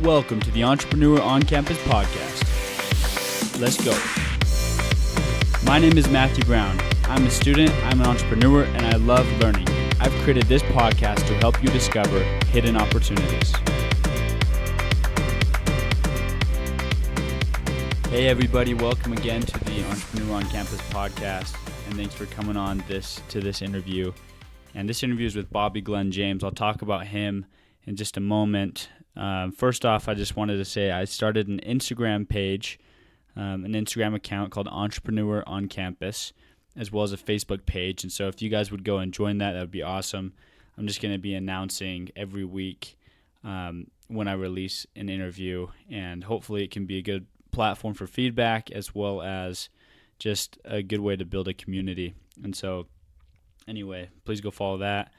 Welcome to the Entrepreneur on Campus podcast. Let's go. My name is Matthew Brown. I'm a student, I'm an entrepreneur, and I love learning. I've created this podcast to help you discover hidden opportunities. Hey everybody, welcome again to the Entrepreneur on Campus podcast, and thanks for coming on this interview. And this interview is with Glen James. I'll talk about him in just a moment. First off, I just wanted to say I started an Instagram page, an Instagram account called Entrepreneur on Campus, as well as a Facebook page. And so if you guys would go and join that, that would be awesome. I'm just going to be announcing every week when I release an interview, and hopefully it can be a good platform for feedback as well as just a good way to build a community. And so anyway, please go follow that.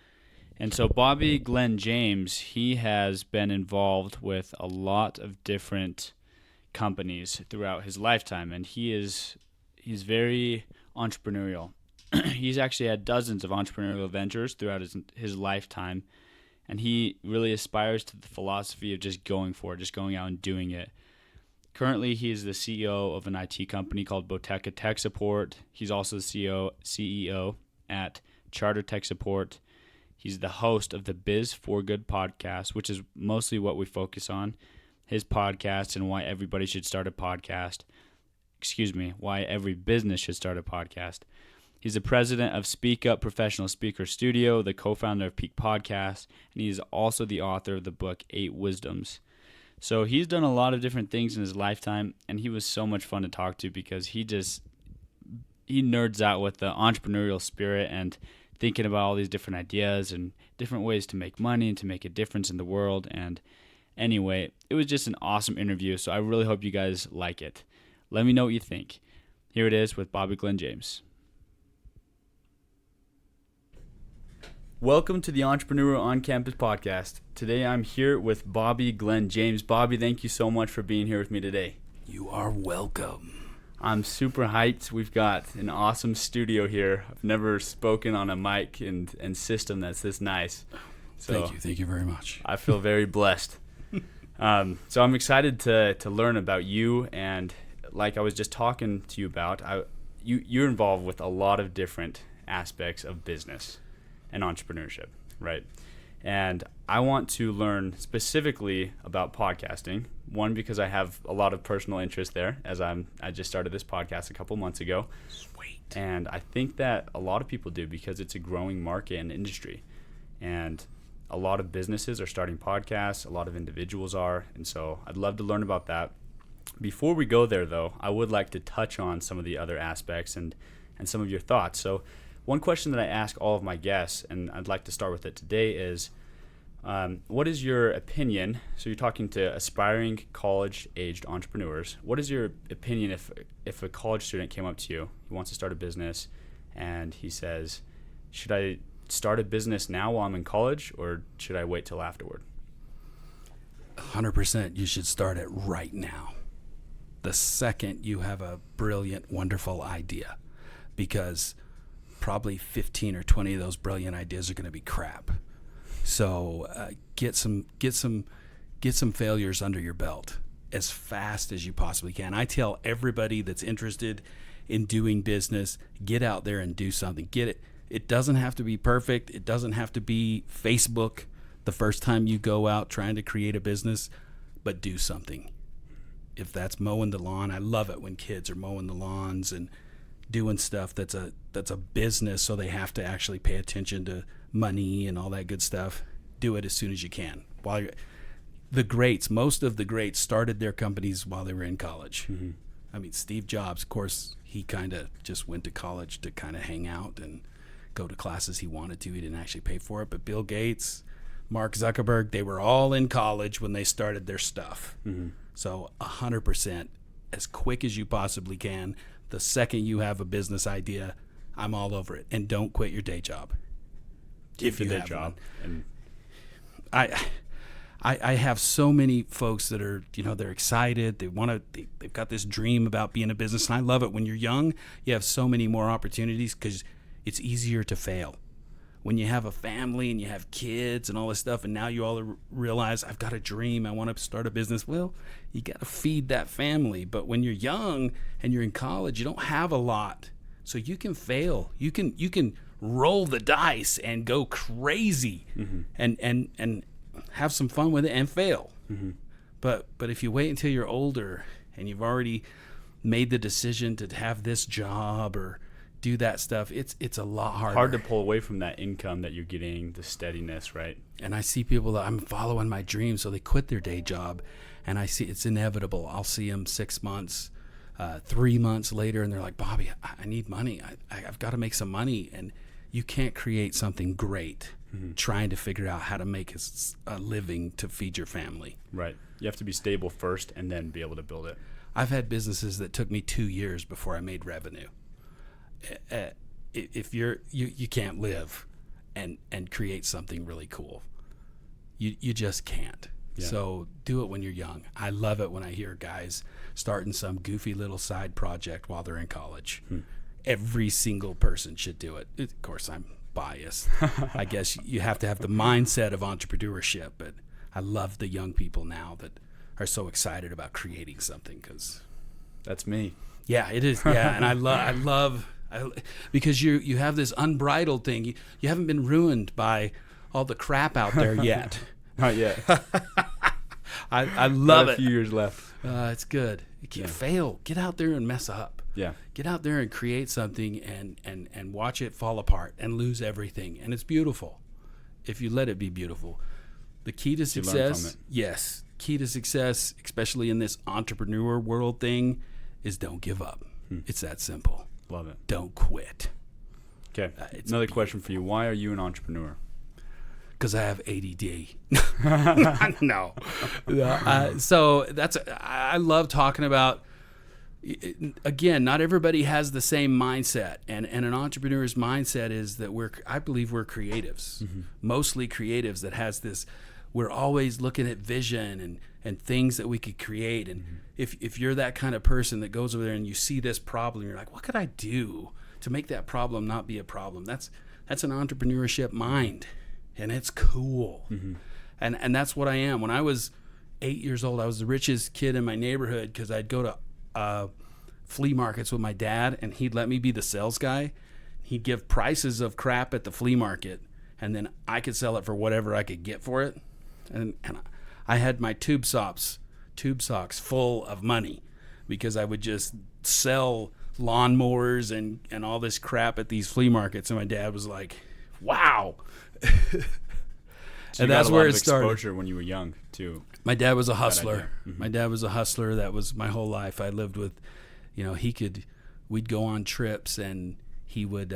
And so Glen James, he has been involved with a lot of different companies throughout his lifetime, and he's very entrepreneurial. He's actually had dozens of entrepreneurial ventures throughout his lifetime, and he really aspires to the philosophy of just going for it, just going out and doing it. Currently, he is the CEO of an IT company called Boteca Tech Support. He's also the CEO at Charter Tech Support. He's the host of the Biz for Good podcast, which is mostly what we focus on, his podcast and why everybody should start a podcast. Why every business should start a podcast. He's the president of Speak Up Professional Speaker Studio, the co-founder of Peak Podcast, and he is also the author of the book 8 Wisdoms. So he's done a lot of different things in his lifetime, and he was so much fun to talk to because he nerds out with the entrepreneurial spirit and thinking about all these different ideas and different ways to make money and to make a difference in the world. And anyway, it was just an awesome interview, so I really hope you guys like it. Let me know what you think. Here it is with Glen James. Welcome to the Entrepreneur on Campus podcast. Today I'm here with Glen James. Bobby, thank you so much for being here with me today. You are welcome. I'm super hyped. We've got an awesome studio here. I've never spoken on a mic and system that's this nice. So Thank you very much. I feel very blessed. So I'm excited to learn about you, and like I was just talking to you about, you're involved with a lot of different aspects of business and entrepreneurship, right? And I want to learn specifically about podcasting. One, because I have a lot of personal interest there, as I just started this podcast a couple months ago. Sweet. And I think that a lot of people do because it's a growing market and industry. And a lot of businesses are starting podcasts, a lot of individuals are, and so I'd love to learn about that. Before we go there, though, I would like to touch on some of the other aspects and some of your thoughts. So one question that I ask all of my guests, and I'd like to start with it today, is what is your opinion? So you're talking to aspiring college-aged entrepreneurs. What is your opinion if a college student came up to you, he wants to start a business, and he says, should I start a business now while I'm in college, or should I wait till afterward? 100% you should start it right now. The second you have a brilliant, wonderful idea, because probably 15 or 20 of those brilliant ideas are going to be crap. So get some failures under your belt as fast as you possibly can. I tell everybody that's interested in doing business, get out there and do something. Get it. It doesn't have to be perfect. It doesn't have to be Facebook the first time you go out trying to create a business, but do something. If that's mowing the lawn, I love it when kids are mowing the lawns and doing stuff that's a business, so they have to actually pay attention to money and all that good stuff. Do it as soon as you can. Most of the greats started their companies while they were in college. Mm-hmm. I mean, Steve Jobs, of course, he kind of just went to college to kind of hang out and go to classes he wanted to. He didn't actually pay for it. But Bill Gates, Mark Zuckerberg, they were all in college when they started their stuff. Mm-hmm. So 100%, as quick as you possibly can. The second you have a business idea, I'm all over it. And don't quit your day job. Keep the day job. And I have so many folks that are, they're excited. They've got this dream about being a business. And I love it. When you're young, you have so many more opportunities because it's easier to fail. when you have a family and you have kids and all this stuff, and now you all realize, I've got a dream, I want to start a business. Well, you got to feed that family. But when you're young and you're in college, you don't have a lot, so you can fail. You can roll the dice and go crazy, and have some fun with it and fail. But if you wait until you're older and you've already made the decision to have this job or do that stuff, it's a lot harder. Hard to pull away from that income that you're getting, the steadiness, right? And I see people that I'm following my dreams, so they quit their day job, and I see it's inevitable. I'll see them 6 months, 3 months later, and they're like, Bobby, I need money. I've got to make some money. And you can't create something great trying to figure out how to make a living to feed your family. Right. You have to be stable first and then be able to build it. I've had businesses that took me 2 years before I made revenue. If you can't live and create something really cool, you just can't. Yeah. So do it when you're young. I love it when I hear guys starting some goofy little side project while they're in college. Every single person should do it. Of course, I'm biased. I guess you have to have the mindset of entrepreneurship, but I love the young people now that are so excited about creating something, because that's me. Yeah, it is. Yeah, and I love because you have this unbridled thing. You haven't been ruined by all the crap out there yet. Not yet. I love it. A few years left. It's good. You can't fail. Get out there and mess up. Yeah. Get out there and create something and watch it fall apart and lose everything. And it's beautiful if you let it be beautiful. The key to success, yes, key to success, especially in this entrepreneur world thing, is don't give up. It's that simple. Love it. Don't quit. Okay. Another question for you. Why are you an entrepreneur? Because I have ADD. No. So I love talking about, again, not everybody has the same mindset. And an entrepreneur's mindset is that I believe we're creatives, mostly creatives that has this, we're always looking at vision and things that we could create. And if you're that kind of person that goes over there and you see this problem, you're like, what could I do to make that problem not be a problem? That's an entrepreneurship mind. And it's cool. And that's what I am. When I was 8 years old, I was the richest kid in my neighborhood because I'd go to flea markets with my dad, and he'd let me be the sales guy. He'd give prices of crap at the flea market, and then I could sell it for whatever I could get for it. And I had my tube socks full of money because I would just sell lawnmowers and all this crap at these flea markets. And my dad was like, wow. So and that's where it started. Exposure when you were young too. My dad was a hustler. My dad was a hustler. That was my whole life. I lived with, we'd go on trips, and he would,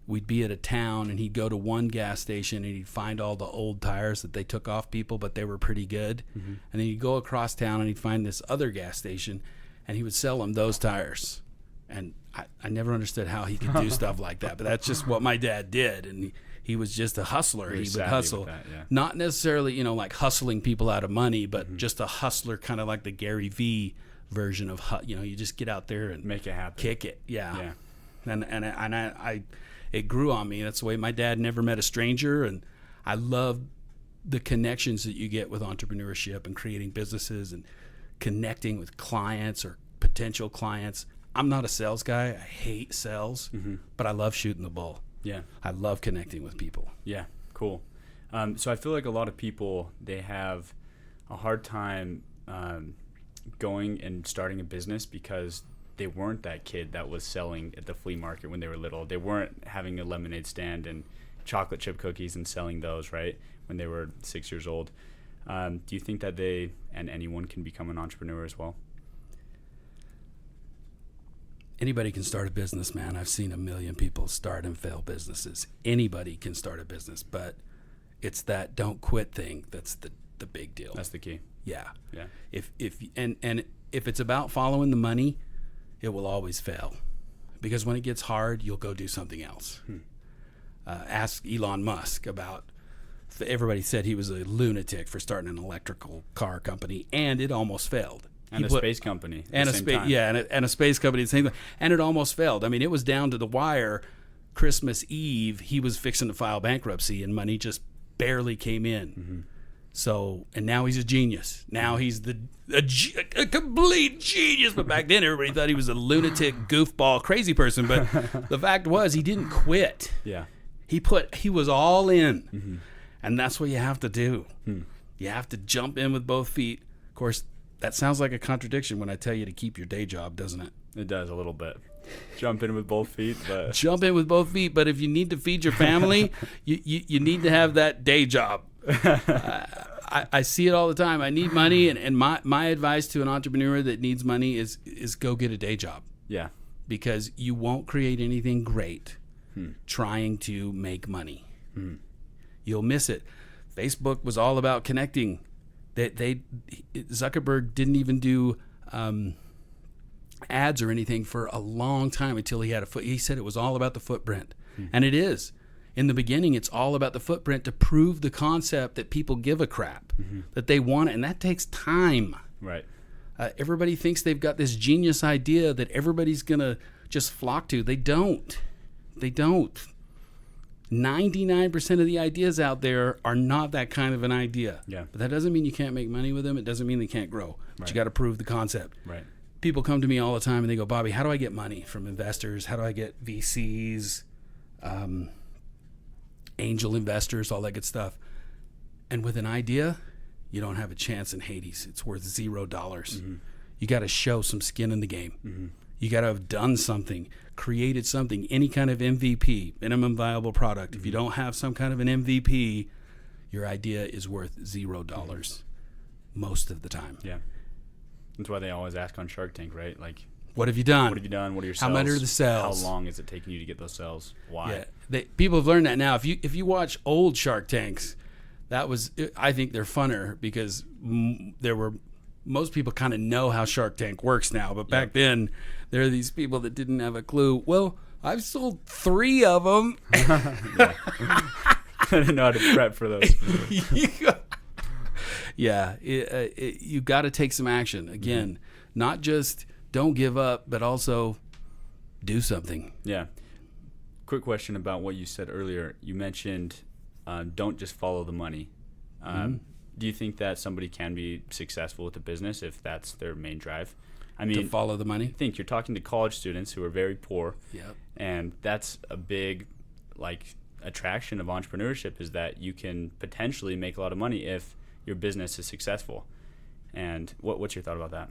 we'd be at a town, and he'd go to one gas station, and he'd find all the old tires that they took off people, but they were pretty good. And then he'd go across town, and he'd find this other gas station, and he would sell them those tires. And I never understood how he could do stuff like that, but that's just what my dad did. And he was just a hustler. He would hustle. That, yeah. Not necessarily, like hustling people out of money, but just a hustler, kind of like the Gary V version of, you just get out there and make it happen. Kick it. Yeah. And I it grew on me. That's the way my dad never met a stranger. And I love the connections that you get with entrepreneurship and creating businesses and connecting with clients or potential clients. I'm not a sales guy. I hate sales, but I love shooting the bull. Yeah. I love connecting with people. Yeah, cool. So I feel like a lot of people, they have a hard time going and starting a business because they weren't that kid that was selling at the flea market when they were little. They weren't having a lemonade stand and chocolate chip cookies and selling those, right, when they were 6 years old. Do you think that they and anyone can become an entrepreneur as well? Anybody can start a business, man. I've seen a million people start and fail businesses. Anybody can start a business, but it's that don't quit thing that's the big deal. That's the key. Yeah. Yeah. If it's about following the money, it will always fail. Because when it gets hard, you'll go do something else. Ask Elon Musk about, everybody said he was a lunatic for starting an electrical car company, and it almost failed. And a space company. And a space company at the same time. And it almost failed. I mean, it was down to the wire Christmas Eve, he was fixing to file bankruptcy and money just barely came in. Mm-hmm. So, and now he's a genius. Now he's a complete genius. But back then, everybody thought he was a lunatic, goofball, crazy person. But the fact was, he didn't quit. Yeah. He was all in. Mm-hmm. And that's what you have to do. You have to jump in with both feet. Of course, that sounds like a contradiction when I tell you to keep your day job, doesn't it? It does a little bit. Jump in with both feet, but jump in with both feet. But if you need to feed your family, you need to have that day job. I see it all the time. I need money, and my advice to an entrepreneur that needs money is go get a day job. Yeah. Because you won't create anything great trying to make money. You'll miss it. Facebook was all about connecting. Zuckerberg didn't even do ads or anything for a long time until he had he said it was all about the footprint. And it is. In the beginning, it's all about the footprint to prove the concept that people give a crap, that they want it, and that takes time. Right. Everybody thinks they've got this genius idea that everybody's going to just flock to. They don't. 99% of the ideas out there are not that kind of an idea. Yeah. But that doesn't mean you can't make money with them. It doesn't mean they can't grow. But you got to prove the concept. Right. People come to me all the time and they go, Bobby, how do I get money from investors? How do I get VCs, angel investors, all that good stuff? And with an idea, you don't have a chance in Hades. It's worth $0. You got to show some skin in the game. You got to have done something, created something, any kind of MVP, minimum viable product. If you don't have some kind of an MVP, your idea is worth $0 most of the time. Yeah. That's why they always ask on Shark Tank, right? Like, what have you done? What have you done? What are your sales? How many are the sales? How long is it taking you to get those sales? Why? Yeah, people have learned that now. If you watch old Shark Tanks, I think they're funner because most people kind of know how Shark Tank works now. But back then, there are these people that didn't have a clue. Well, I've sold 3 of them. I didn't know how to prep for those. You got to take some action. Again, not just don't give up, but also do something. Yeah. Quick question about what you said earlier. You mentioned don't just follow the money. Do you think that somebody can be successful with a business if that's their main drive? I mean, to follow the money? I think you're talking to college students who are very poor. Yep. And that's a big attraction of entrepreneurship is that you can potentially make a lot of money if your business is successful. And what's your thought about that?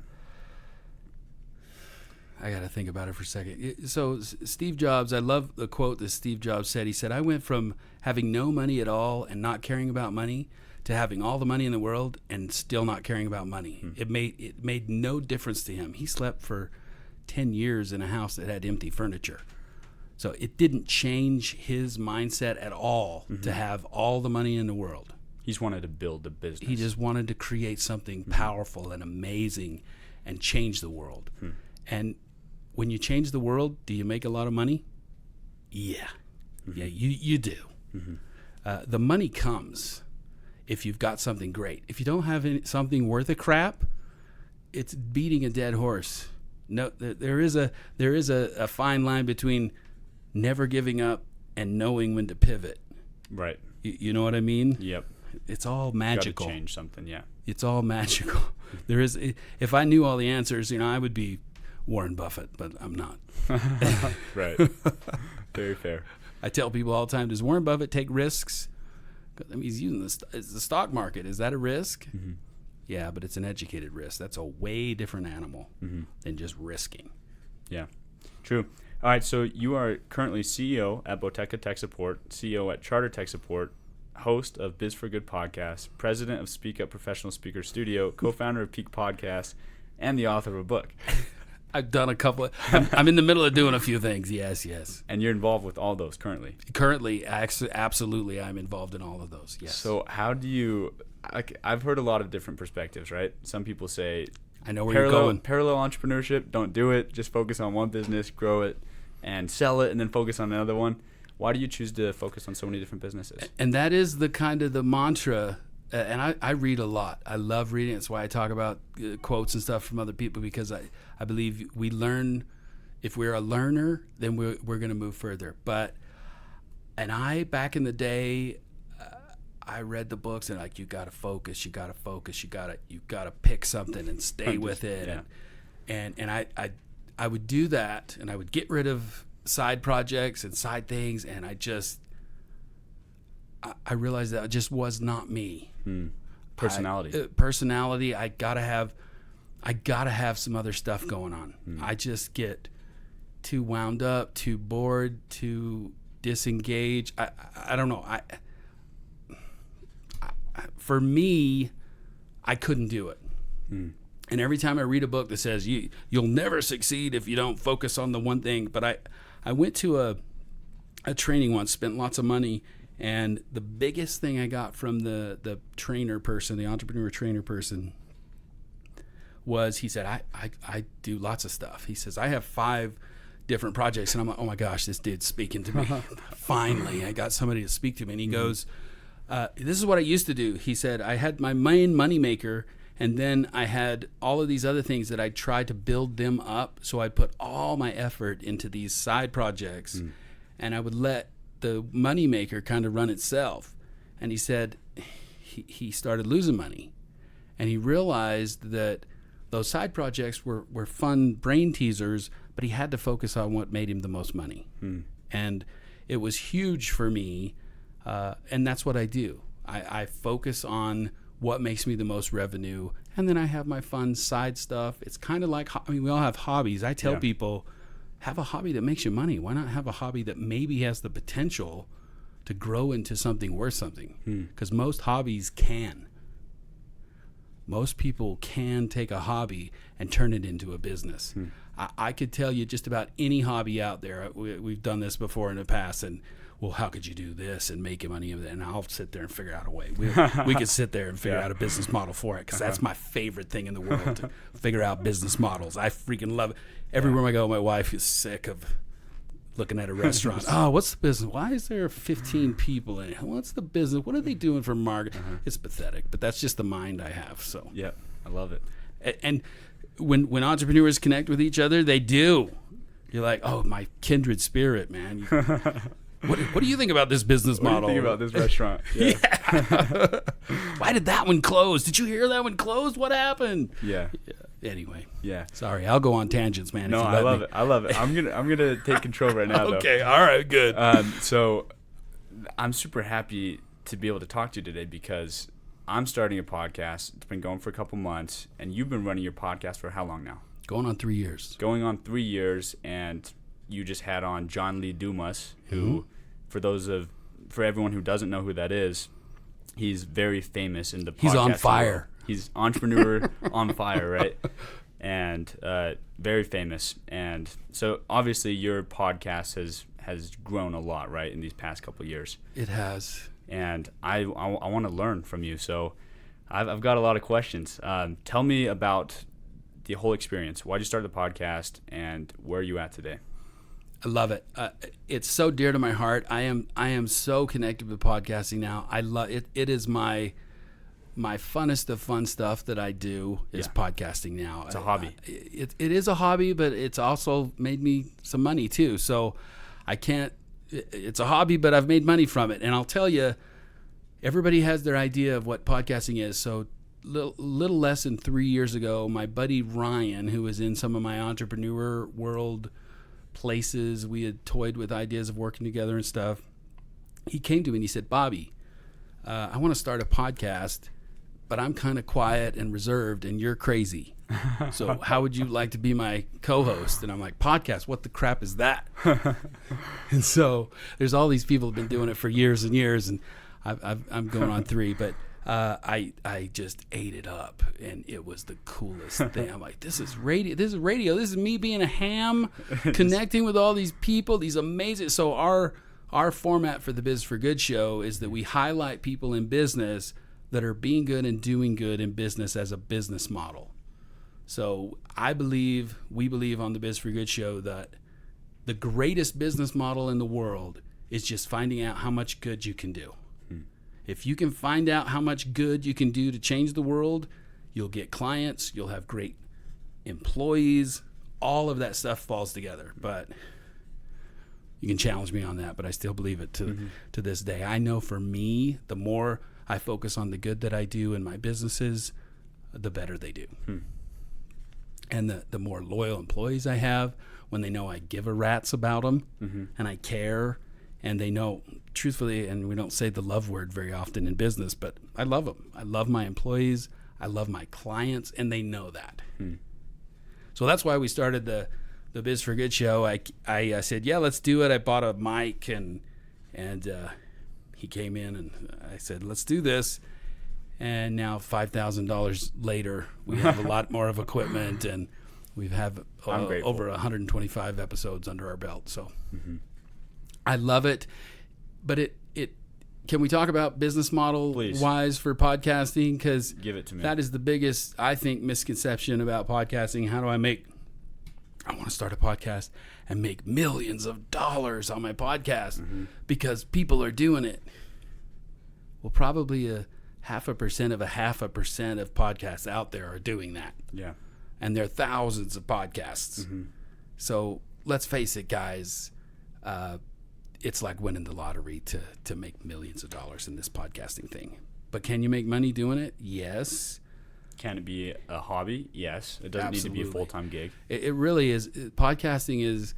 I got to think about it for a second. So Steve Jobs, I love the quote that Steve Jobs said. He said, I went from having no money at all and not caring about money to having all the money in the world and still not caring about money. It made no difference to him. He slept for 10 years in a house that had empty furniture. So it didn't change his mindset at all to have all the money in the world. He just wanted to build a business. He just wanted to create something powerful and amazing and change the world. And when you change the world, do you make a lot of money? Yeah. Yeah, you do. The money comes if you've got something great. If you don't have something worth a crap, it's beating a dead horse. No, there is a fine line between never giving up and knowing when to pivot. Right. You know what I mean? Yep. It's all magical. Got to change something, yeah. It's all magical. If I knew all the answers, I would be Warren Buffett, but I'm not. Right. Very fair. I tell people all the time, does Warren Buffett take risks? I mean, he's using the stock market. Is that a risk? Yeah, but it's an educated risk. That's a way different animal than just risking. Yeah, true. All right, so you are currently CEO at Boteca Tech Support, CEO at Charter Tech Support, host of Biz for Good podcast, president of Speak Up Professional Speaker Studio, co-founder of Peak Podcast, and the author of a book. I've done a couple. I'm in the middle of doing a few things. Yes. And you're involved with all those currently? Currently, absolutely, I'm involved in all of those, yes. So how do you, I've heard a lot of different perspectives, right? Some people say, I know where you're going. Parallel entrepreneurship, don't do it. Just focus on one business, grow it, and sell it, and then focus on another one. Why do you choose to focus on so many different businesses? And that is the kind of the mantra. And I read a lot. I love reading. That's why I talk about quotes and stuff from other people, because I believe we learn. If we're a learner, then we're going to move further. But And back in the day, I read the books and like, you got to focus, you got to pick something and stay with it. Yeah. And I would do that, and I would get rid of side projects and side things. And I realized that it just was not me. Personality. I gotta have some other stuff going on. I just get too wound up, too bored, too disengaged. I don't know. For me, I couldn't do it. And every time I read a book that says you'll never succeed if you don't focus on the one thing, but I went to a training once, spent lots of money, and the biggest thing I got from the trainer person, the entrepreneur trainer person, was he said, I do lots of stuff. He says, I have 5 different projects. And I'm like, oh my gosh, this dude's speaking to me. Finally, I got somebody to speak to me. And he goes, this is what I used to do. He said, I had my main moneymaker, and then I had all of these other things that I tried to build them up. So I put all my effort into these side projects, and I would let the moneymaker kind of run itself. And he said he started losing money, and he realized that those side projects were fun brain teasers, but he had to focus on what made him the most money. And it was huge for me, and that's what I do. I focus on what makes me the most revenue, and then I have my fun side stuff. It's kind of like, we all have hobbies. I tell people, have a hobby that makes you money. Why not have a hobby that maybe has the potential to grow into something worth something? Because most hobbies can. Most people can take a hobby and turn it into a business. I could tell you just about any hobby out there. We've done this before in the past, and well, how could you do this and make money of it? And I'll sit there and figure out a way. We could sit there and figure out a business model for it, because that's my favorite thing in the world, to figure out business models. I freaking love it. Everywhere I go, my wife is sick of looking at a restaurant. Oh, what's the business? Why is there 15 people in it? What's the business? What are they doing for market? It's pathetic, but that's just the mind I have. So yeah, I love it. And when entrepreneurs connect with each other, they do. You're like, oh, my kindred spirit, man. What do you think about this business model? What do you think about this restaurant? Yeah. Why did that one close? Did you hear that one closed? What happened? Yeah. Anyway. Yeah. Sorry, I'll go on tangents, man. No, I love it. I love it. I'm gonna take control right now. Okay. All right. Good. So I'm super happy to be able to talk to you today, because I'm starting a podcast. It's been going for a couple months, and you've been running your podcast for how long now? Going on 3 years. Going on 3 years, and you just had on John Lee Dumas, who, for everyone who doesn't know who that is, he's very famous in the podcast. He's on fire. He's entrepreneur on fire, right? And very famous. And so obviously your podcast has grown a lot, right, in these past couple of years. It has. And I want to learn from you. So I've got a lot of questions. Tell me about the whole experience. Why'd you start the podcast, and where are you at today? I love it. It's so dear to my heart. I am so connected with podcasting now. I love it. It is my funnest of fun stuff that I do is podcasting now. It's a hobby. It is a hobby, but it's also made me some money too. So I can't. It's a hobby, but I've made money from it. And I'll tell you, everybody has their idea of what podcasting is. So little less than 3 years ago, my buddy Ryan, who was in some of my entrepreneur world places, we had toyed with ideas of working together and stuff. He came to me and he said, Bobby, I want to start a podcast, but I'm kind of quiet and reserved, and you're crazy. So how would you like to be my co-host? And I'm like, podcast? What the crap is that? And so there's all these people who've been doing it for years and years, and I'm going on 3, but I just ate it up, and it was the coolest thing. I'm like, this is radio. This is me being a ham, connecting with all these people, these amazing. So our format for the Biz for Good show is that we highlight people in business that are being good and doing good in business as a business model. So we believe on the Biz for Good show that the greatest business model in the world is just finding out how much good you can do. If you can find out how much good you can do to change the world, you'll get clients, you'll have great employees, all of that stuff falls together. But, You can challenge me on that, but I still believe it to this day. I know for me, the more I focus on the good that I do in my businesses, the better they do. And the more loyal employees I have, when they know I give a rat's about them and I care, and they know, truthfully, and we don't say the love word very often in business, but I love them. I love my employees. I love my clients, and they know that. So that's why we started the Biz for Good show. I said, yeah, let's do it. I bought a mic, and he came in, and I said, let's do this. And now $5,000 later, we have a lot more of equipment, and we have over 125 episodes under our belt. So I love it. But it can we talk about business model wise for podcasting? Because give it to me. That is the biggest, I think, misconception about podcasting. How do I want to start a podcast and make millions of dollars on my podcast because people are doing it. Well, probably 0.5% of 0.5% of podcasts out there are doing that. Yeah. And there are thousands of podcasts. So let's face it, guys. It's like winning the lottery to make millions of dollars in this podcasting thing. But can you make money doing it? Yes. Can it be a hobby? Yes. It doesn't need to be a full-time gig. It really is. Podcasting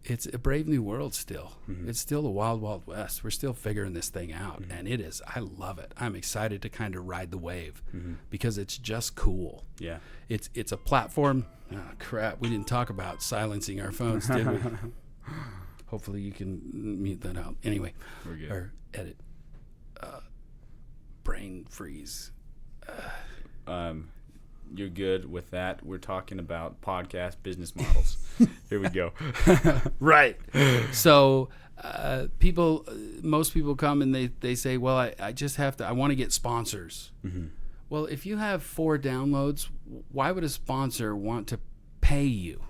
it's a brave new world still. It's still the wild, wild west. We're still figuring this thing out. And it is. I love it. I'm excited to kind of ride the wave because it's just cool. Yeah. It's a platform. Oh, crap. We didn't talk about silencing our phones, did we? Hopefully you can mute that out. Anyway, we're good. Or edit. Brain freeze. You're good with that. We're talking about podcast business models. Here we go. Right. So most people come and they say, well, I just have to, I want to get sponsors. Well, if you have 4 downloads, why would a sponsor want to pay you?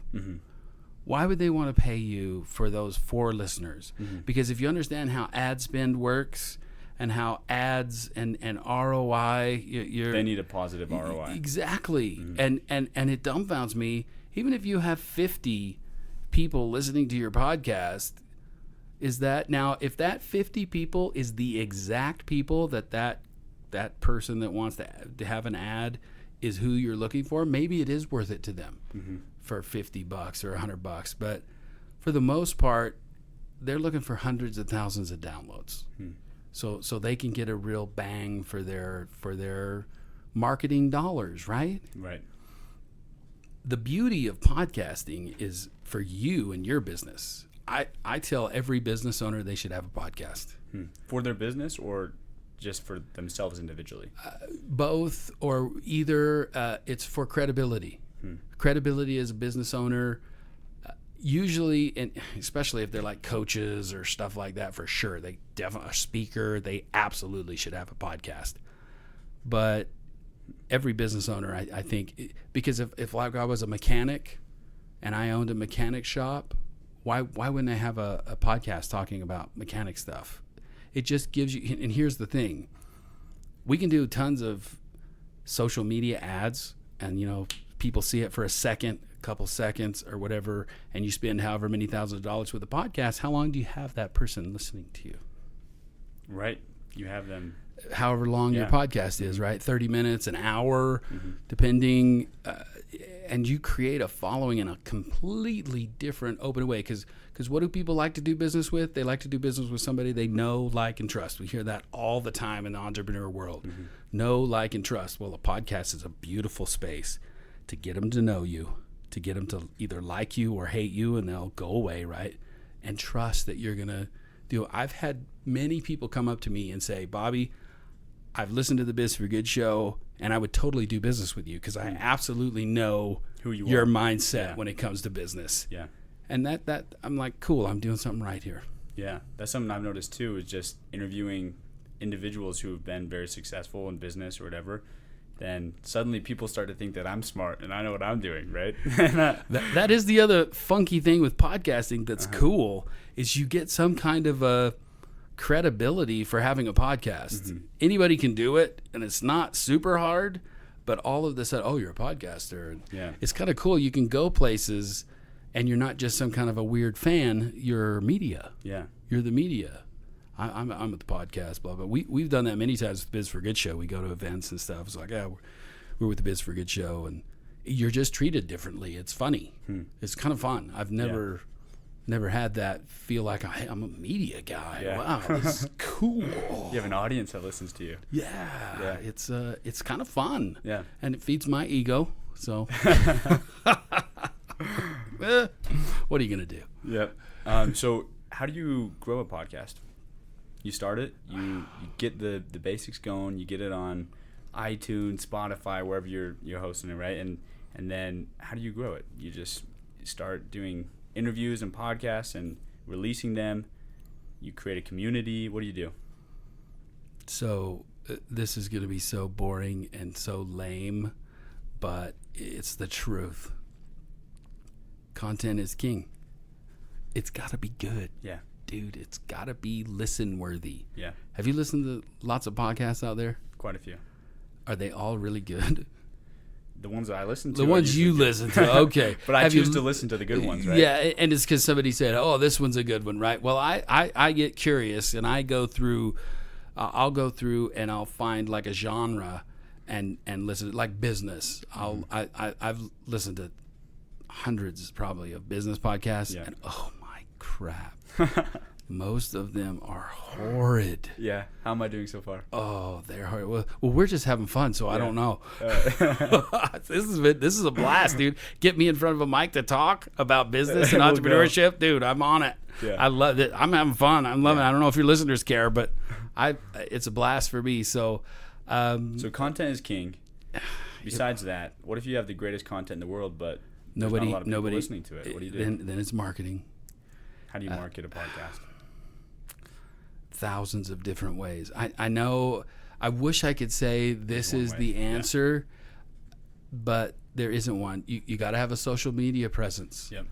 Why would they want to pay you for those 4 listeners? Because if you understand how ad spend works and how ads and ROI, they need a positive ROI. Exactly. And it dumbfounds me. Even if you have 50 people listening to your podcast, is that now if that 50 people is the exact people that person that wants to have an ad is who you're looking for, maybe it is worth it to them for $50 or $100. But for the most part, they're looking for hundreds of thousands of downloads. So they can get a real bang for their marketing dollars, right? Right. The beauty of podcasting is for you and your business. I tell every business owner they should have a podcast. For their business or just for themselves individually? Both or either. It's for credibility. Credibility as a business owner. Usually, and especially if they're like coaches or stuff like that, for sure, they definitely a speaker. They absolutely should have a podcast. But every business owner, I think, because if like I was a mechanic and I owned a mechanic shop, why wouldn't I have a podcast talking about mechanic stuff? It just gives you. And here's the thing: we can do tons of social media ads, and people see it for a second, couple seconds or whatever, and you spend however many thousands of dollars with a podcast. How long do you have that person listening to you? Right. You have them however long your podcast is, right? 30 minutes, an hour, depending, and you create a following in a completely different, open way. Because what do people like to do business with? They like to do business with somebody they know, like, and trust. We hear that all the time in the entrepreneur world. Know, like, and trust. Well, a podcast is a beautiful space to get them to know you, to get them to either like you or hate you, and they'll go away, right? And trust that you're going to do. I've had many people come up to me and say, Bobby, I've listened to the Biz for Good show, and I would totally do business with you because I absolutely know who you your are. Mindset when it comes to business. Yeah. And that I'm like, cool, I'm doing something right here. Yeah. That's something I've noticed too, is just interviewing individuals who have been very successful in business or whatever. Then suddenly people start to think that I'm smart and I know what I'm doing, right? that is the other funky thing with podcasting that's cool, is you get some kind of a credibility for having a podcast. Anybody can do it, and it's not super hard, but all of this, oh, you're a podcaster. And yeah. It's kind of cool. You can go places and you're not just some kind of a weird fan. You're media. Yeah. You're the media. I'm with the podcast, blah blah. We've done that many times with Biz for Good Show. We go to events and stuff. It's like, yeah, we're with the Biz for Good Show, and you're just treated differently. It's funny. It's kind of fun. I've never had that feel like I'm a media guy. Yeah. Wow, this is cool. You have an audience that listens to you. Yeah. It's kind of fun. Yeah. And it feeds my ego. So what are you gonna do? Yep. So how do you grow a podcast? You start it, you get the basics going, you get it on iTunes, Spotify, wherever you're hosting it, right? And then how do you grow it? You just start doing interviews and podcasts and releasing them. You create a community. What do you do? So this is going to be so boring and so lame, but it's the truth. Content is king. It's got to be good. Yeah. Dude, it's got to be listen worthy. Yeah. Have you listened to lots of podcasts out there? Quite a few. Are they all really good? The ones that I listen to. The ones you listen to, okay. But I choose to listen to the good ones, right? Yeah, and it's because somebody said, "Oh, this one's a good one," right? Well, I get curious and I go through. I'll go through and I'll find like a genre, and listen, like business. I've listened to hundreds probably of business podcasts, and oh my crap, most of them are horrid. Yeah. How am I doing so far? Oh, they're hard. Well, we're just having fun, so I don't know. This is a blast, dude. Get me in front of a mic to talk about business and entrepreneurship, dude. I'm on it. Yeah. I love it. I'm having fun. I'm loving it. I don't know if your listeners care, but it's a blast for me. So, so content is king. Besides that, what if you have the greatest content in the world, but nobody listening to it? What do you do? Then it's marketing. How do you market a podcast? Thousands of different ways. I know. I wish I could say this is the answer, but there isn't one. You got to have a social media presence. Yep.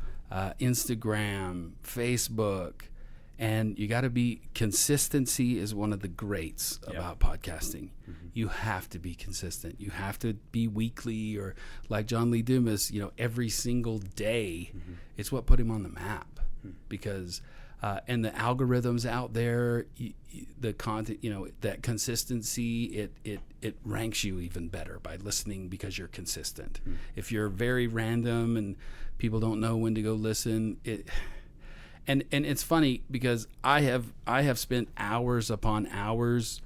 Instagram, Facebook, and you got to be. Consistency is one of the greats about podcasting. You have to be consistent. You have to be weekly, or like John Lee Dumas, every single day. It's what put him on the map, because. And the algorithms out there, the content, that consistency, it ranks you even better by listening because you're consistent. If you're very random and people don't know when to go listen, and it's funny because I have spent hours upon hours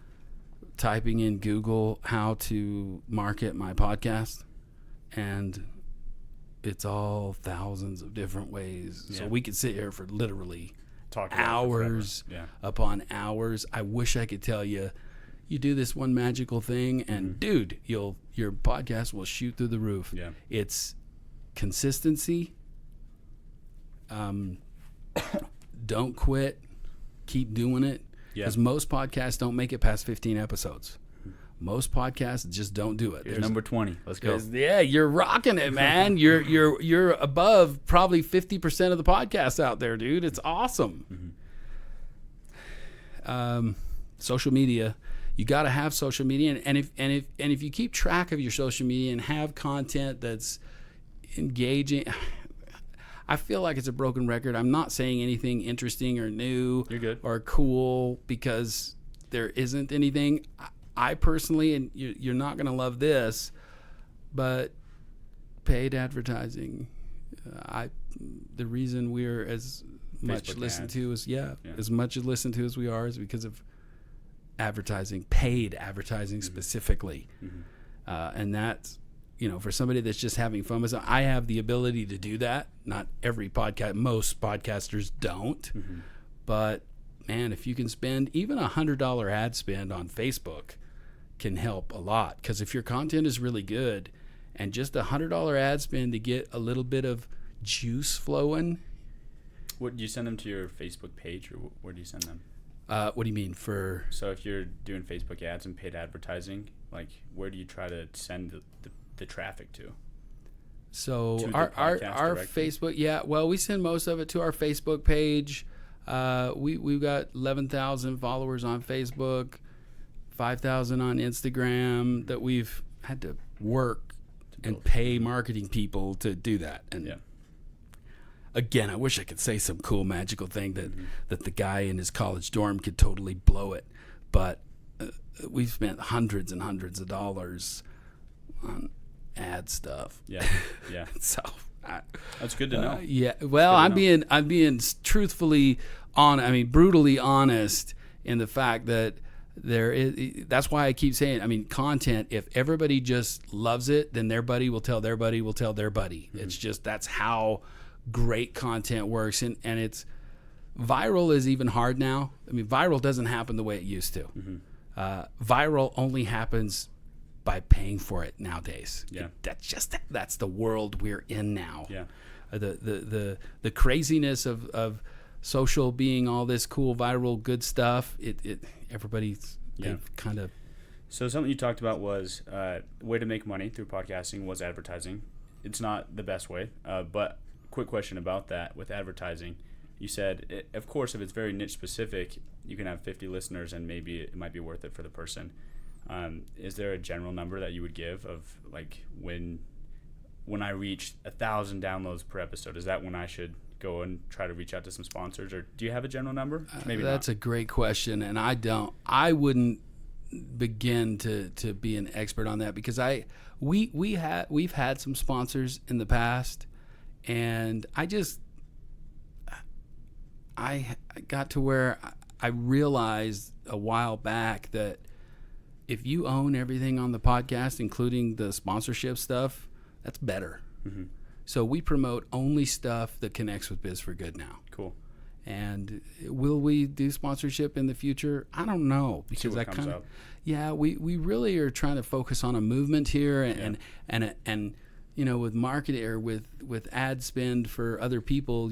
typing in Google how to market my podcast, and it's all thousands of different ways. So we could sit here for literally hours upon hours. I wish I could tell you, you do this one magical thing, and dude, your podcast will shoot through the roof. Yeah. It's consistency. Don't quit. Keep doing it. Because most podcasts don't make it past 15 episodes. Most podcasts just don't do it. Here's number 20. Let's go. Yeah, you're rocking it, man. You're above probably 50% of the podcasts out there, dude. It's awesome. Social media, you got to have social media, and if you keep track of your social media and have content that's engaging. I feel like it's a broken record. I'm not saying anything interesting or new or cool because there isn't anything. I personally, and you're not going to love this, but paid advertising. The reason we're as much listened to as as much listened to as we are is because of advertising, paid advertising specifically, and that's for somebody that's just having fun. I have the ability to do that. Not every podcast, most podcasters don't, but man, if you can spend even $100 ad spend on Facebook. Can help a lot, because if your content is really good and just $100 ad spend to get a little bit of juice flowing. What do you send them to your Facebook page, or where do you send them? What do you mean for? So if you're doing Facebook ads and paid advertising, like where do you try to send the traffic to? So our Facebook, we send most of it to our Facebook page. We've got 11,000 followers on Facebook. 5,000 on Instagram that we've had to work and pay marketing people to do that. And again, I wish I could say some cool magical thing that the guy in his college dorm could totally blow it, but we've spent hundreds and hundreds of dollars on ad stuff. Yeah. So that's good to know. Yeah. Well, I'm being truthfully brutally honest in the fact that that's why I keep saying, content, if everybody just loves it, then their buddy will tell their buddy will tell their buddy. Mm-hmm. It's just, that's how great content works. And it's viral is even hard now. Viral doesn't happen the way it used to. Mm-hmm. Viral only happens by paying for it nowadays. Yeah. That's the world we're in now. Yeah. The craziness of social being all this cool viral good stuff, everybody's kind of. So something you talked about was way to make money through podcasting was advertising. It's not the best way, but quick question about that with advertising. You said, of course, if it's very niche specific, you can have 50 listeners and maybe it might be worth it for the person. Is there a general number that you would give of like when I reach 1,000 downloads per episode? Is that when I should go and try to reach out to some sponsors, or do you have a general number? Maybe that's not a great question, and I wouldn't begin to be an expert on that, because we've had some sponsors in the past, and I got to where I realized a while back that if you own everything on the podcast, including the sponsorship stuff, that's better. Mm-hmm. So we promote only stuff that connects with Biz for Good now. Cool. And will we do sponsorship in the future? I don't know, because we really are trying to focus on a movement here, and with marketing or with ad spend for other people,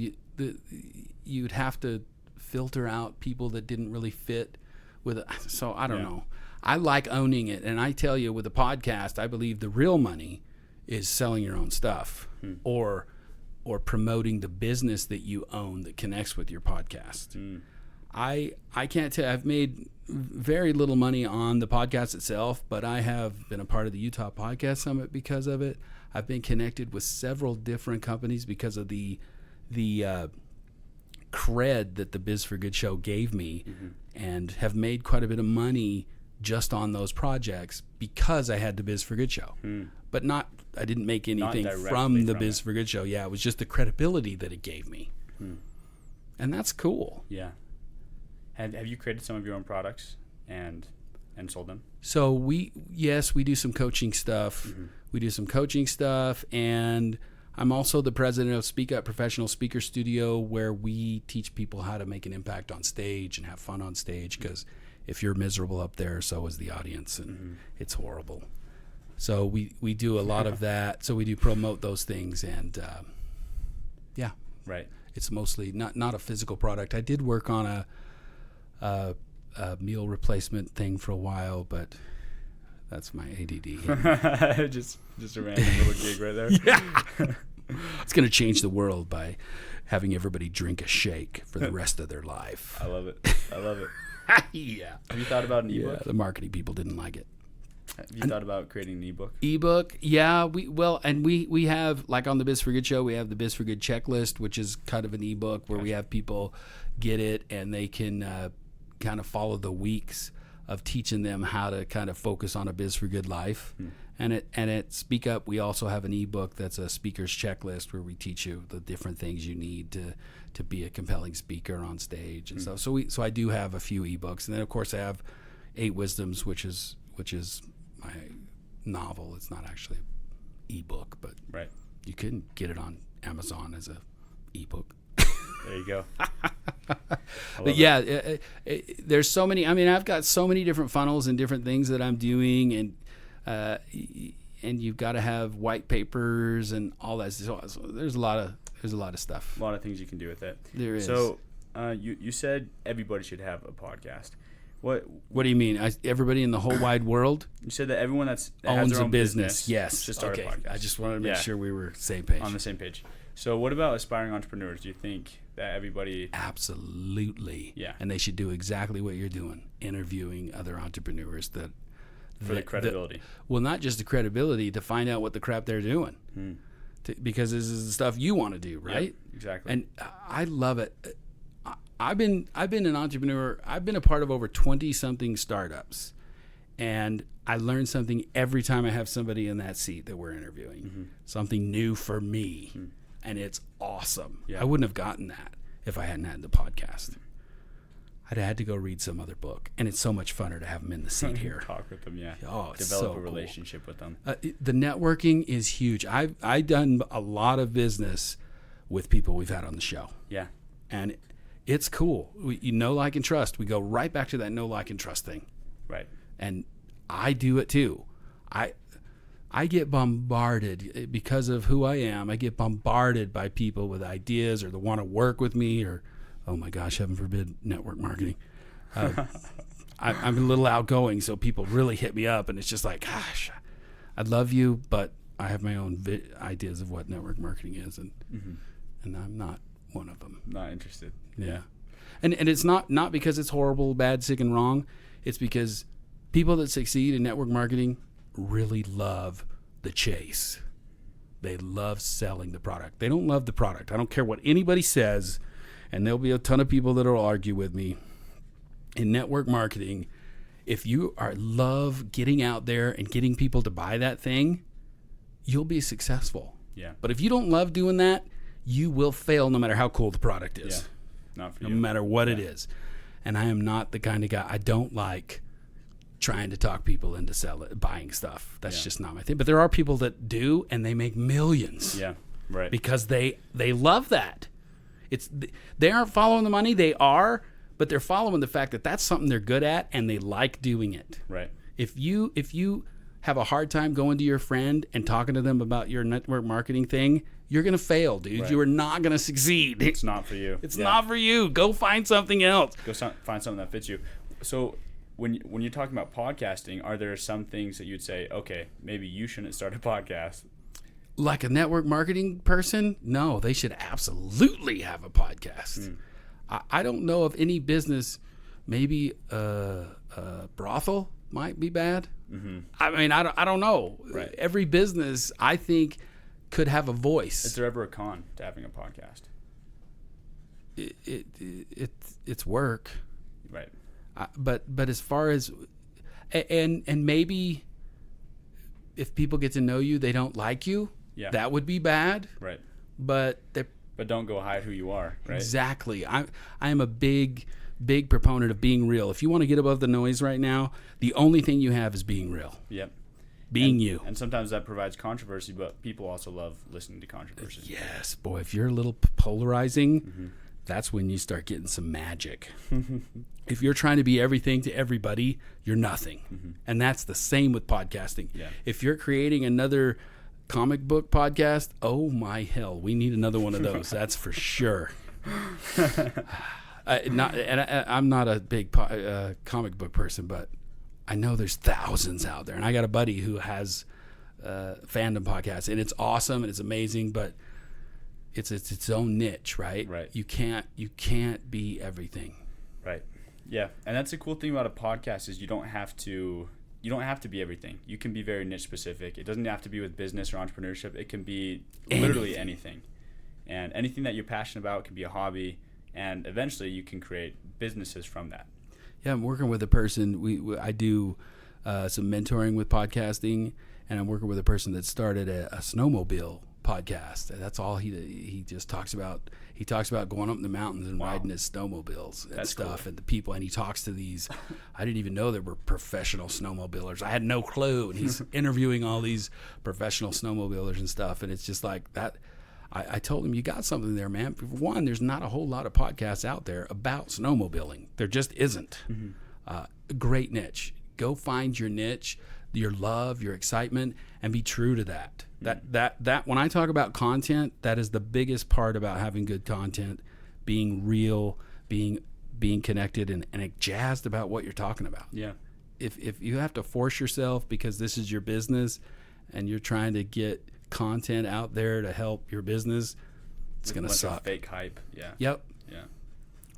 you'd have to filter out people that didn't really fit with it. So I don't know. I like owning it, and I tell you, with a podcast, I believe the real money is selling your own stuff or promoting the business that you own that connects with your podcast. I can't tell. I've made very little money on the podcast itself, but I have been a part of the Utah Podcast Summit because of it. I've been connected with several different companies because of the cred that the Biz for Good show gave me, and have made quite a bit of money just on those projects because I had the Biz for Good show. But I didn't make anything from the Biz for Good show. Yeah, it was just the credibility that it gave me. And that's cool. Yeah. Have you created some of your own products and sold them? So we do some coaching stuff. We do some coaching stuff, and I'm also the president of Speak Up Professional Speaker Studio, where we teach people how to make an impact on stage and have fun on stage, because if you're miserable up there, so is the audience, and it's horrible. So we do a lot of that. So we do promote those things, and right. It's mostly not a physical product. I did work on a meal replacement thing for a while, but that's my ADD. just a random little gig right there. Yeah. It's going to change the world by having everybody drink a shake for the rest of their life. I love it. Yeah. Have you thought about an ebook? Yeah, the marketing people didn't like it. Have you thought about creating an ebook? Ebook, yeah. We have, like on the Biz for Good show, we have the Biz for Good checklist, which is kind of an ebook where we have people get it and they can kind of follow the weeks of teaching them how to kind of focus on a Biz for Good life. And at Speak Up, we also have an ebook that's a speaker's checklist where we teach you the different things you need to be a compelling speaker on stage and stuff. So I do have a few ebooks, and then of course I have 8 Wisdoms, which is my novel. It's not actually an ebook, but you can get it on Amazon as a ebook. There you go. But yeah, there's so many. I mean, I've got so many different funnels and different things that I'm doing, and you've got to have white papers and all that. So there's a lot of stuff. A lot of things you can do with it. There is. So you said everybody should have a podcast. What do you mean? Everybody in the whole wide world? You said that everyone that owns has their own a business. Yes. Should start a podcast. I just wanted to make sure we were same page. On the same page. So what about aspiring entrepreneurs? Do you think that everybody... Absolutely. Yeah. And they should do exactly what you're doing, interviewing other entrepreneurs that... For the credibility. Well, not just the credibility, to find out what the crap they're doing. because this is the stuff you want to do, right? Yep, exactly. And I love it. I've been an entrepreneur. I've been a part of over 20-something startups, and I learn something every time I have somebody in that seat that we're interviewing. Something new for me, and it's awesome. Yeah. I wouldn't have gotten that if I hadn't had the podcast. I'd had to go read some other book, and it's so much funner to have them in the seat here. Talk with them, yeah. Oh, it's Develop so a relationship with them. The networking is huge. I've done a lot of business with people we've had on the show. Yeah. And it's cool. You know, like, and trust. We go right back to that know, like, and trust thing. Right. And I do it too. I get bombarded because of who I am. I get bombarded by people with ideas or that want to work with me or, oh my gosh, heaven forbid, network marketing. I'm a little outgoing, so people really hit me up, and it's just like, gosh, I love you, but I have my own ideas of what network marketing is, and I'm not one of them. Not interested. Yeah. And it's not because it's horrible, bad, sick, and wrong. It's because people that succeed in network marketing really love the chase. They love selling the product. They don't love the product. I don't care what anybody says, and there'll be a ton of people that will argue with me. In network marketing, if you love getting out there and getting people to buy that thing, you'll be successful. Yeah. But if you don't love doing that, you will fail no matter how cool the product is. Yeah. Not for you. No matter what it is. And I am not the kind of guy, I don't like trying to talk people into buying stuff. That's just not my thing. But there are people that do, and they make millions. Yeah, right. Because they love that. They aren't following the money, they are, but they're following the fact that that's something they're good at, and they like doing it. Right. If you have a hard time going to your friend and talking to them about your network marketing thing, you're going to fail, dude. Right. You are not going to succeed. It's not for you. It's not for you. Go find something else. Go find something that fits you. So when you're talking about podcasting, are there some things that you'd say, okay, maybe you shouldn't start a podcast? Like a network marketing person? No, they should absolutely have a podcast. I don't know of any business, maybe a brothel might be bad. I mean, I don't know. Right. Every business, I think, could have a voice. Is there ever a con to having a podcast? It's work. Right. But as far as and maybe if people get to know you, they don't like you. Yeah. That would be bad. Right. But don't go hide who you are. Right. Exactly. I am a big proponent of being real. If you want to get above the noise right now, the only thing you have is being real. Yep. Being you. And sometimes that provides controversy, but people also love listening to controversy. Yes, boy. If you're a little polarizing, that's when you start getting some magic. If you're trying to be everything to everybody, you're nothing. And that's the same with podcasting. Yeah. If you're creating another comic book podcast, oh my hell, we need another one of those. That's for sure. I'm not a big comic book person, but I know there's thousands out there. And I got a buddy who has fandom podcasts, and it's awesome and it's amazing, but it's its own niche, right? Right. You can't be everything. Right. Yeah, and that's the cool thing about a podcast is you don't have to be everything. You can be very niche specific. It doesn't have to be with business or entrepreneurship. It can be literally anything. And anything that you're passionate about can be a hobby, and eventually you can create businesses from that. Yeah, I'm working with a person. I do some mentoring with podcasting, and I'm working with a person that started a snowmobile podcast. That's all he just talks about. He talks about going up in the mountains and riding his snowmobiles and That's stuff, cool. and the people. And he talks to these. I didn't even know there were professional snowmobilers. I had no clue. And he's interviewing all these professional snowmobilers and stuff. And it's just like that. I told him, you got something there, man. For one, there's not a whole lot of podcasts out there about snowmobiling. There just isn't. A great niche. Go find your niche, your love, your excitement, and be true to that. That when I talk about content, that is the biggest part about having good content, being real, being connected, and jazzed about what you're talking about. Yeah. If you have to force yourself because this is your business and you're trying to get content out there to help your business, it's going to suck. Fake hype. Yeah. Yep. Yeah.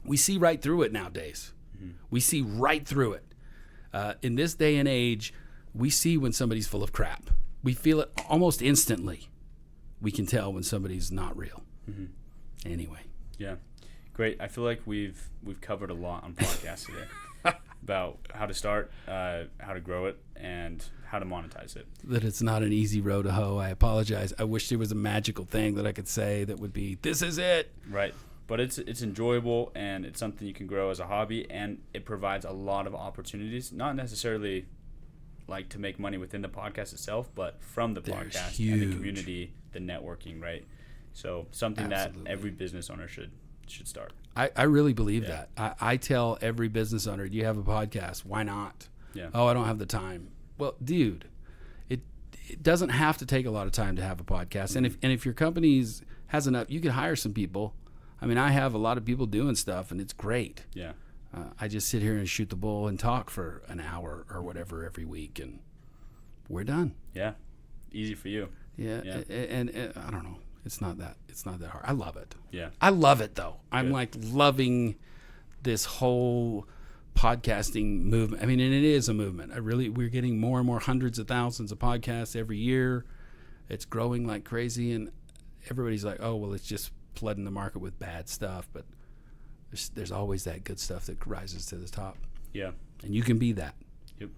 We see right through it nowadays. We see right through it. In this day and age, we see when somebody's full of crap. We feel it almost instantly. we can tell when somebody's not real. Mm-hmm. Anyway. Yeah. Great. I feel like we've covered a lot on podcasts today about how to start, how to grow it, and how to monetize it. That it's not an easy road to hoe. I apologize. I wish there was a magical thing that I could say that would be, this is it. Right. But it's enjoyable, and it's something you can grow as a hobby, and it provides a lot of opportunities, not necessarily like to make money within the podcast itself, but from the podcast and the community, the networking, right? So something Absolutely. that every business owner should start. I really believe that. I tell every business owner, you have a podcast. Why not? Yeah. Oh, I don't have the time. Well, dude, it doesn't have to take a lot of time to have a podcast. And if your company has enough, you can hire some people. I mean, I have a lot of people doing stuff, and it's great. Yeah. I just sit here and shoot the bull and talk for an hour or whatever every week, and we're done. Yeah. Easy for you. Yeah. And I don't know. It's not that hard. I love it. Yeah. I love it though. I'm Good. like loving this whole podcasting movement. I mean, and it is a movement. We're getting more and more hundreds of thousands of podcasts every year. It's growing like crazy, and everybody's like, oh, well, it's just flooding the market with bad stuff, but there's always that good stuff that rises to the top. Yeah. And you can be that. Yep.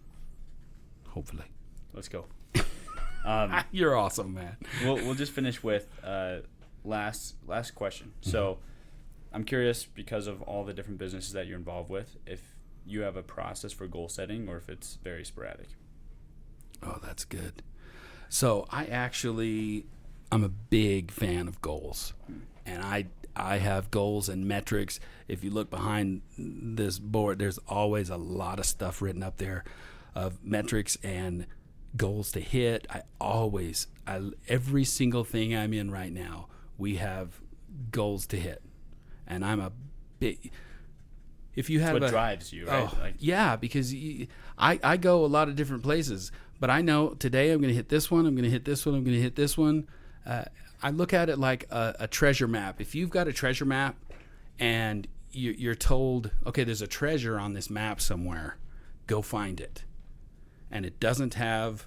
Hopefully. Let's go. You're awesome, man. We'll just finish with last question. Mm-hmm. So I'm curious, because of all the different businesses that you're involved with, if you have a process for goal setting or if it's very sporadic. Oh, that's good. So I'm a big fan of goals, and I have goals and metrics. If you look behind this board, there's always a lot of stuff written up there of metrics and goals to hit. Every single thing I'm in right now, we have goals to hit, and I'm a big. If you have what drives you, right? Yeah, because I go a lot of different places, but I know today I'm going to hit this one. I'm going to hit this one. I'm going to hit this one. I look at it like a treasure map. If you've got a treasure map and you're told, okay, there's a treasure on this map somewhere, go find it. And it doesn't have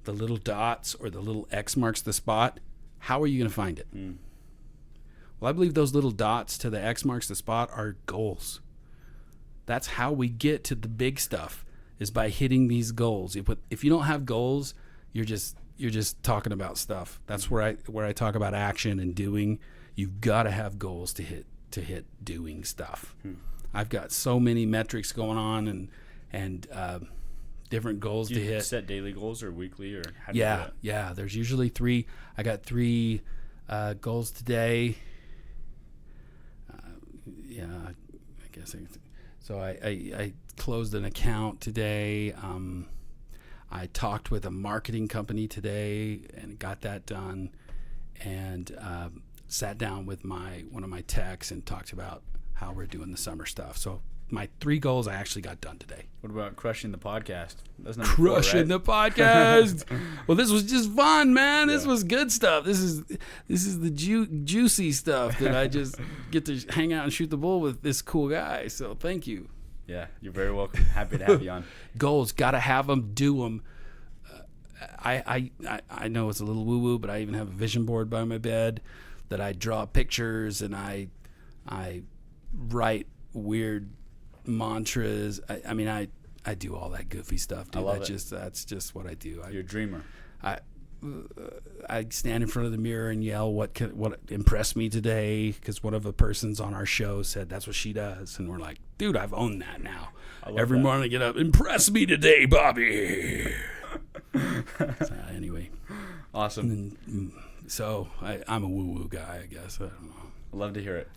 the little dots or the little X marks the spot, how are you going to find it? Mm. Well, I believe those little dots to the X marks the spot are goals. That's how we get to the big stuff, is by hitting these goals. If you don't have goals, you're just talking about stuff. That's where I talk about action and doing. You've got to have goals to hit doing stuff. I've got so many metrics going on and different goals do to you hit. Set daily goals or weekly, or how do you do that? Yeah. There's usually 3. I got 3 goals today. I guess. So I closed an account today. I talked with a marketing company today and got that done, and sat down with one of my techs and talked about how we're doing the summer stuff. So my 3 goals I actually got done today. What about crushing the podcast? That's number 4, Crushing right? the podcast. Well, this was just fun, man. Yeah. This was good stuff. This is the juicy stuff that I just get to hang out and shoot the bull with this cool guy. So thank you. Yeah, you're very welcome. Happy to have you on. Goals, got to have them, do them. I know it's a little woo-woo, but I even have a vision board by my bed that I draw pictures, and I write weird mantras. I do all that goofy stuff, dude. I love it. That's just what I do. You're a dreamer. I stand in front of the mirror and yell what impressed me today, because one of the persons on our show said that's what she does, and we're like, dude, I've owned that now. Every morning I get up, impress me today, Bobby. So, anyway, awesome. So I'm a woo-woo guy, I guess. I don't know. I love to hear it.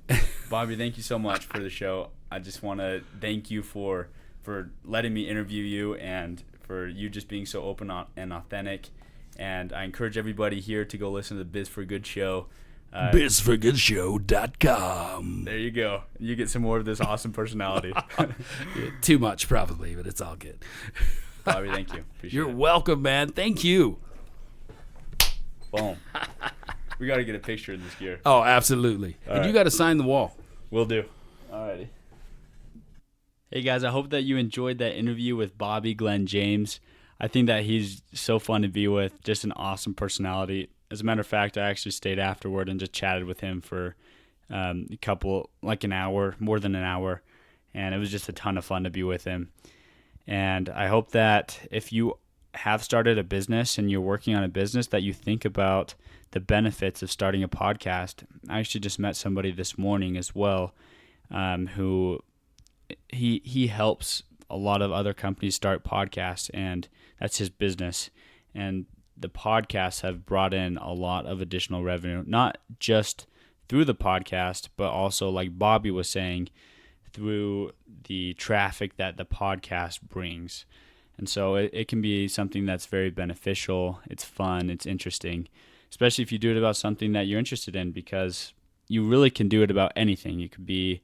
Bobby, thank you so much for the show. I just want to thank you for letting me interview you, and for you just being so open and authentic. And I encourage everybody here to go listen to the Biz for Good show. BizForGoodShow.com. There you go. You get some more of this awesome personality. Too much, probably, but it's all good. Bobby, thank you. Appreciate You're it. welcome, man. Thank you. Boom. We got to get a picture in this gear. Oh, absolutely. All And right. you got to sign the wall. Will do. Alrighty. Hey guys, I hope that you enjoyed that interview with Bobby Glen James. I think that he's so fun to be with, just an awesome personality, As a matter of fact, I actually stayed afterward and just chatted with him for an hour, more than an hour, and it was just a ton of fun to be with him. And I hope that if you have started a business and you're working on a business, that you think about the benefits of starting a podcast. I actually just met somebody this morning as well, who he helps a lot of other companies start podcasts, and that's his business. And the podcasts have brought in a lot of additional revenue, not just through the podcast, but also, like Bobby was saying, through the traffic that the podcast brings. And so it can be something that's very beneficial. It's fun. It's interesting, especially if you do it about something that you're interested in, because you really can do it about anything. It could be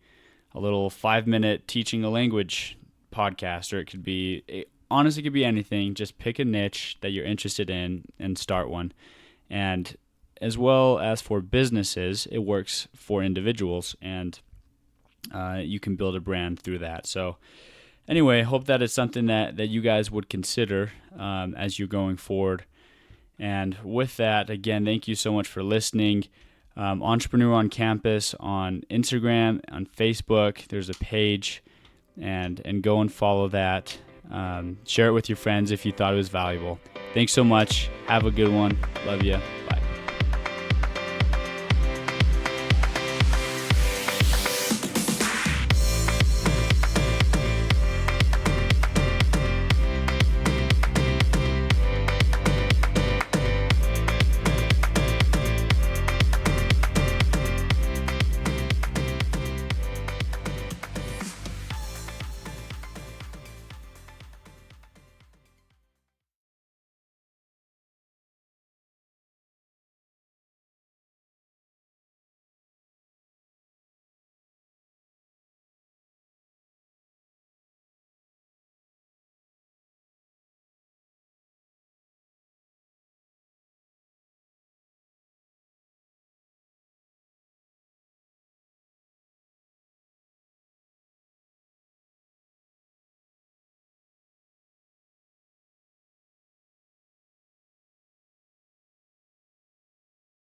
a little 5-minute teaching a language podcast, or it could be, honestly, it could be anything. Just pick a niche that you're interested in and start one. And as well as for businesses, it works for individuals, and you can build a brand through that. So anyway, hope that it's something that you guys would consider as you're going forward. And with that, again, thank you so much for listening. Entrepreneur on Campus on Instagram, on Facebook, there's a page, and go and follow that. Share it with your friends if you thought it was valuable. Thanks so much. Have a good one. Love you.